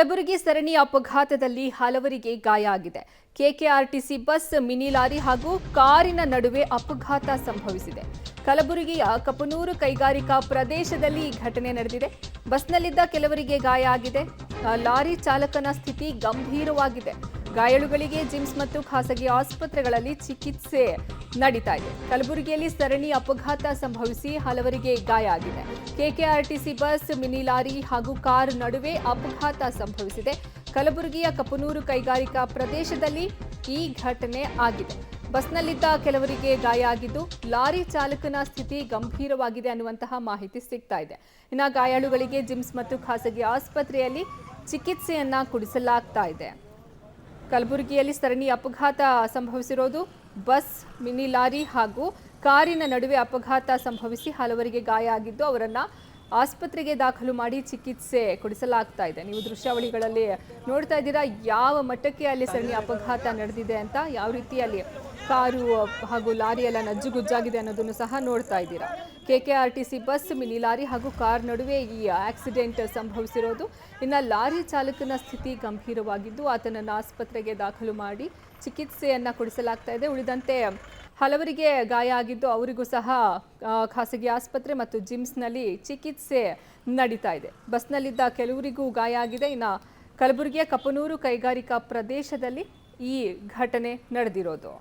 ಕಲಬುರಗಿ ಸರಣಿ ಅಪಘಾತದಲ್ಲಿ ಹಲವರಿಗೆ ಗಾಯ ಆಗಿದೆ. ಕೆಕೆಆರ್ಟಿಸಿ ಬಸ್, ಮಿನಿ ಲಾರಿ ಹಾಗೂ ಕಾರಿನ ನಡುವೆ ಅಪಘಾತ ಸಂಭವಿಸಿದೆ. ಕಲಬುರಗಿಯ ಕಪನೂರು ಕೈಗಾರಿಕಾ ಪ್ರದೇಶದಲ್ಲಿ ಈ ಘಟನೆ ನಡೆದಿದೆ. ಬಸ್ನಲ್ಲಿದ್ದ ಕೆಲವರಿಗೆ ಗಾಯ ಆಗಿದೆ. ಲಾರಿ ಚಾಲಕನ ಸ್ಥಿತಿ ಗಂಭೀರವಾಗಿದೆ. ಗಾಯಾಳುಗಳಿಗೆ ಜಿಮ್ಸ್ ಮತ್ತು ಖಾಸಗಿ ಆಸ್ಪತ್ರೆಗಳಲ್ಲಿ ಚಿಕಿತ್ಸೆ ನಡೀತಾ ಇದೆ. ಕಲಬುರಗಿಯಲ್ಲಿ ಸರಣಿ ಅಪಘಾತ ಸಂಭವಿಸಿ ಹಲವರಿಗೆ ಗಾಯ ಆಗಿದೆ. ಕೆಕೆಆರ್ಟಿಸಿ ಬಸ್, ಮಿನಿ ಲಾರಿ ಹಾಗೂ ಕಾರ್ ನಡುವೆ ಅಪಘಾತ ಸಂಭವಿಸಿದೆ. ಕಲಬುರಗಿಯ ಕಪನೂರು ಕೈಗಾರಿಕಾ ಪ್ರದೇಶದಲ್ಲಿ ಈ ಘಟನೆ ಆಗಿದೆ. ಬಸ್ನಲ್ಲಿದ್ದ ಕೆಲವರಿಗೆ ಗಾಯ ಆಗಿದ್ದು, ಲಾರಿ ಚಾಲಕನ ಸ್ಥಿತಿ ಗಂಭೀರವಾಗಿದೆ ಅನ್ನುವಂತಹ ಮಾಹಿತಿ ಸಿಗ್ತಾ ಇದೆ. ಇನ್ನು ಗಾಯಾಳುಗಳಿಗೆ ಜಿಮ್ಸ್ ಮತ್ತು ಖಾಸಗಿ ಆಸ್ಪತ್ರೆಯಲ್ಲಿ ಚಿಕಿತ್ಸೆಯನ್ನ ಕೊಡಿಸಲಾಗ್ತಾ ಇದೆ. ಕಲಬುರಗಿಯಲ್ಲಿ ಸರಣಿ ಅಪಘಾತ ಸಂಭವಿಸಿರೋದು. ಬಸ್, ಮಿನಿ ಲಾರಿ ಹಾಗೂ ಕಾರಿನ ನಡುವೆ ಅಪಘಾತ ಸಂಭವಿಸಿ ಹಲವರಿಗೆ ಗಾಯ ಆಗಿದ್ದು, ಅವರನ್ನ ಆಸ್ಪತ್ರೆಗೆ ದಾಖಲು ಮಾಡಿ ಚಿಕಿತ್ಸೆ ಕೊಡಿಸಲಾಗ್ತಾ ಇದೆ. ನೀವು ದೃಶ್ಯಾವಳಿಗಳಲ್ಲಿ ನೋಡ್ತಾ ಇದ್ದೀರಾ ಯಾವ ಮಟ್ಟಕ್ಕೆ ಅಲ್ಲಿ ಸರಣಿ ಅಪಘಾತ ನಡೆದಿದೆ ಅಂತ, ಯಾವ ರೀತಿಯಲ್ಲಿ ಕಾರು ಹಾಗೂ ಲಾರಿ ಎಲ್ಲ ನಜ್ಜುಗುಜ್ಜಾಗಿದೆ ಅನ್ನೋದನ್ನು ಸಹ ನೋಡ್ತಾ ಇದ್ದೀರಾ. ಕೆಕೆಆರ್ಟಿಸಿ ಬಸ್, ಮಿನಿ ಲಾರಿ ಹಾಗೂ ಕಾರ್ ನಡುವೆ ಈ ಆಕ್ಸಿಡೆಂಟ್ ಸಂಭವಿಸಿರೋದು. ಇನ್ನು ಲಾರಿ ಚಾಲಕನ ಸ್ಥಿತಿ ಗಂಭೀರವಾಗಿದ್ದು, ಆತನನ್ನು ಆಸ್ಪತ್ರೆಗೆ ದಾಖಲು ಮಾಡಿ ಚಿಕಿತ್ಸೆಯನ್ನ ಕೊಡಿಸಲಾಗ್ತಾ ಇದೆ. ಉಳಿದಂತೆ ಹಲವರಿಗೆ ಗಾಯ ಆಗಿದ್ದು, ಅವರಿಗೂ ಸಹ ಖಾಸಗಿ ಆಸ್ಪತ್ರೆ ಮತ್ತು ಜಿಮ್ಸ್ನಲ್ಲಿ ಚಿಕಿತ್ಸೆ ನಡೀತಾ ಇದೆ. ಬಸ್ನಲ್ಲಿದ್ದ ಕೆಲವರಿಗೂ ಗಾಯ ಆಗಿದೆ. ಇನ್ನು ಕಲಬುರಗಿಯ ಕಪನೂರು ಕೈಗಾರಿಕಾ ಪ್ರದೇಶದಲ್ಲಿ ಈ ಘಟನೆ ನಡೆದಿರೋದು.